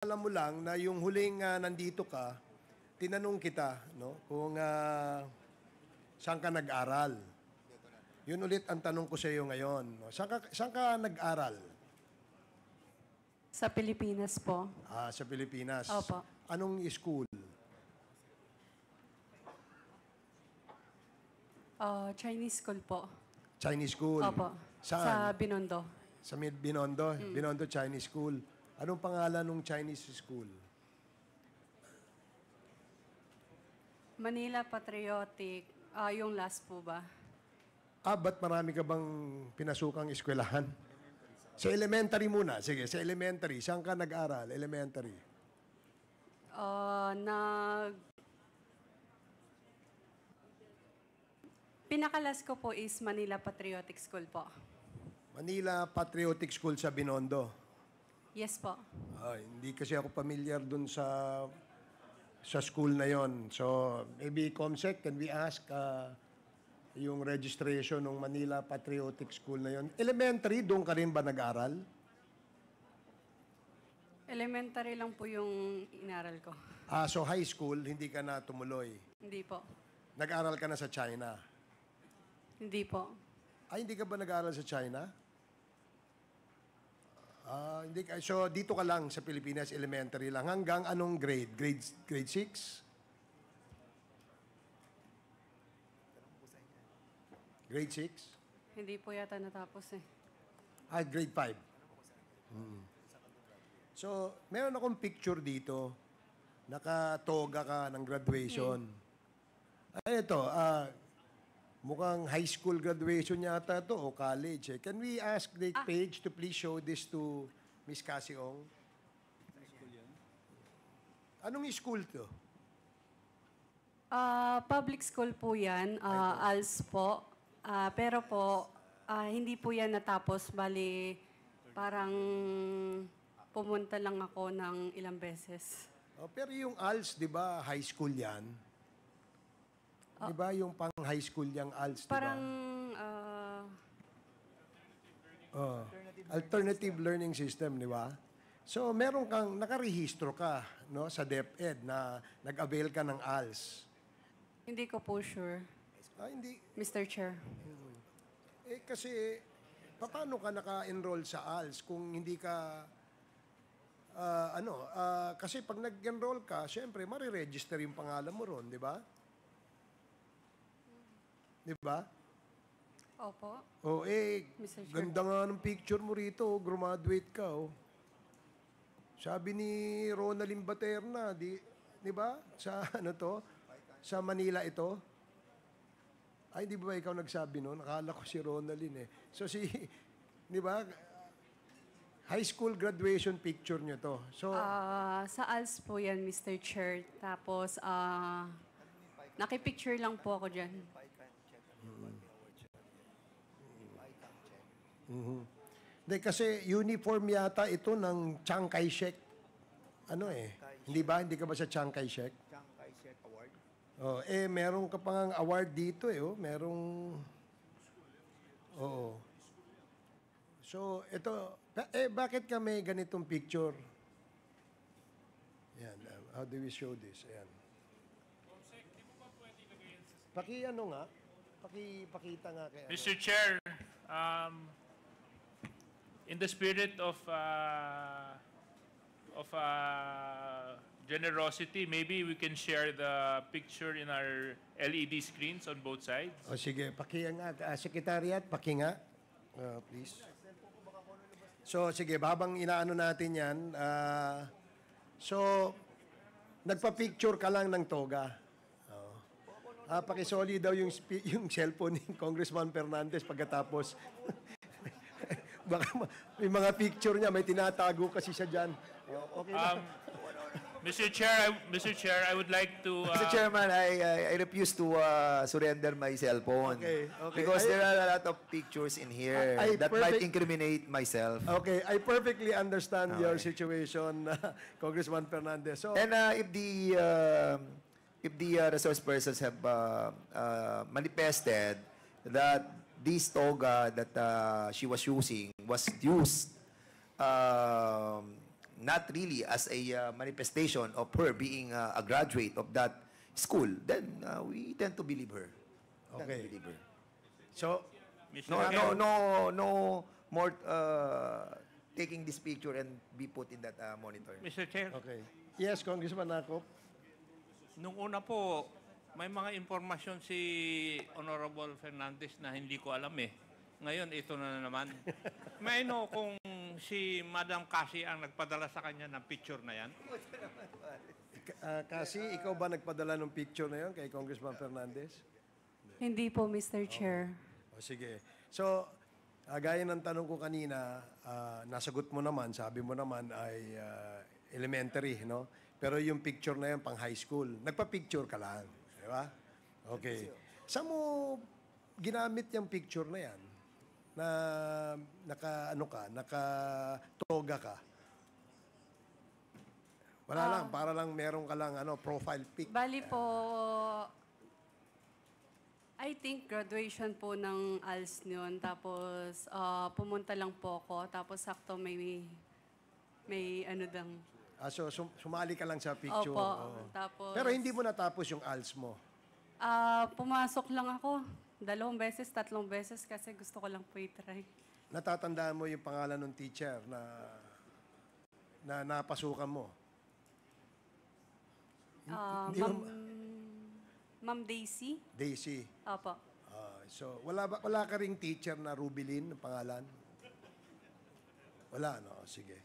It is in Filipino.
Alam mo lang na yung huling nandito ka, tinanong kita, no, kung saan ka nag-aral. Yun ulit ang tanong ko sa iyo ngayon. No? Saan ka nag-aral? Sa Pilipinas po. Sa Pilipinas. Opo. Anong school? Chinese school po. Chinese school? Opo. Saan? Sa Binondo. Sa Binondo? Binondo Chinese School. Anong pangalan ng Chinese school? Manila Patriotic. Yung last po ba? Ba't marami ka bang pinasukang eskwelahan? Sa elementary muna. Sige, sa elementary. Saan ka nag-aral? Elementary. Pinakalas ko po is Manila Patriotic School po. Manila Patriotic School sa Binondo. Yes po. Hindi kasi ako familiar dun sa school na yon. So, maybe Comsec, can we ask yung registration ng Manila Patriotic School na yon? Elementary, doon ka rin ba nag-aral? Elementary lang po yung inaral ko. So high school, hindi ka na tumuloy? Hindi po. Nag-aral ka na sa China? Hindi po. Hindi ka ba nag-aral sa China? Hindi ka. So, dito ka lang sa Pilipinas, elementary lang. Hanggang anong grade? Grade 6? Grade 6? Hindi po yata natapos eh. Grade 5. So, meron akong picture dito. Nakatoga ka ng graduation. Ito, mukhang high school graduation yata to o college. Can we ask the page to please show this to Miss Cassie Ong? Anong school to? Public school po yan. ALS po. Pero po, hindi po yan natapos. Bali, parang pumunta lang ako ng ilang beses. Pero yung ALS, di ba, high school yan? Di ba yung pang high school yung ALS, di ba? Parang, Alternative Learning System, di ba? So, meron kang, nakarehistro ka, no, sa DepEd na nag-avail ka ng ALS. hindi ko po sure, Hindi. Mr. Chair. Kasi, paano ka naka-enroll sa ALS kung hindi ka, kasi pag nag-enroll ka, syempre, mariregister yung pangalan mo ron, di ba? Di ba? Opo. Mr. Mr. Chair. Ganda nga ng picture mo rito, graduate ka, oh. Sabi ni Ronaldin Baterna, di ba? Sa sa Manila ito. Hindi ba ikaw nagsabi no? Nakala ko si Ronaldin eh. So di ba? High school graduation picture nyo to. So, Sa ALS po yan, Mr. Chair. Tapos, nakipicture lang po ako dyan. Kasi uniform yata ito ng Chiang Kai-shek. Hindi ba? Hindi ka ba sa Chiang Kai-shek? Chiang Kai-shek Award. Meron ka pang award dito merong... Oo. So, ito... bakit ka may ganitong picture? Yan. How do we show this? Ayan. Pakita nga kaya. Mr. Chair, in the spirit of generosity, maybe we can share the picture in our LED screens on both sides. Sige, nga. Secretariat, nga. Please. So, sige, habang inaano natin yan, nagpa-picture ka lang ng toga. Pakisoli daw yung cellphone ni Congressman Fernandez pagkatapos. Baka may mga picture niya, may tinatago kasi siya dyan. Okay na. Mr. Chair, I would like to... Mr. Chairman, I refuse to surrender my cellphone. Okay. Because there are a lot of pictures in here that might incriminate myself. Okay, I perfectly understand your situation, Congressman Fernandez. So, And if the resource persons have manifested that this toga that she was using was used not really as a manifestation of her being a graduate of that school, then we tend to believe her. Tend to Okay. believe her. So, Mr. No, Chair, no more taking this picture and be put in that monitor. Mr. Chair, okay. Yes, Congressman Nakop. nung una po, may mga impormasyon si Honorable Fernandez na hindi ko alam eh. Ngayon, ito na naman. May know kung si Madam Cassie ang nagpadala sa kanya ng picture na yan? Kasi ikaw ba nagpadala ng picture na yun kay Congressman Fernandez? Hindi po, Mr. Chair. O sige. So, gaya ng tanong ko kanina, nasagot mo naman, sabi mo naman ay elementary, no? Pero yung picture na yan pang high school, nagpa-picture ka lang. Di ba? Okay. Saan mo ginamit yung picture na yan? Na naka-toga ka? Wala lang, para lang meron ka lang profile pic. Bali po, I think graduation po ng ALS yun. Tapos pumunta lang po ako. Tapos sakto may ano dang. So, sumali ka lang sa picture. Opo. Oo. Tapos, Pero hindi mo natapos yung ALS mo. pumasok lang ako. 2 beses, 3 beses kasi gusto ko lang po i-try. Natatandaan mo yung pangalan ng teacher na napasukan mo? Hindi mo Ma'am Daisy? Daisy. Opo. So, wala ka ring teacher na Rubilin, ang pangalan? Wala, no? Sige.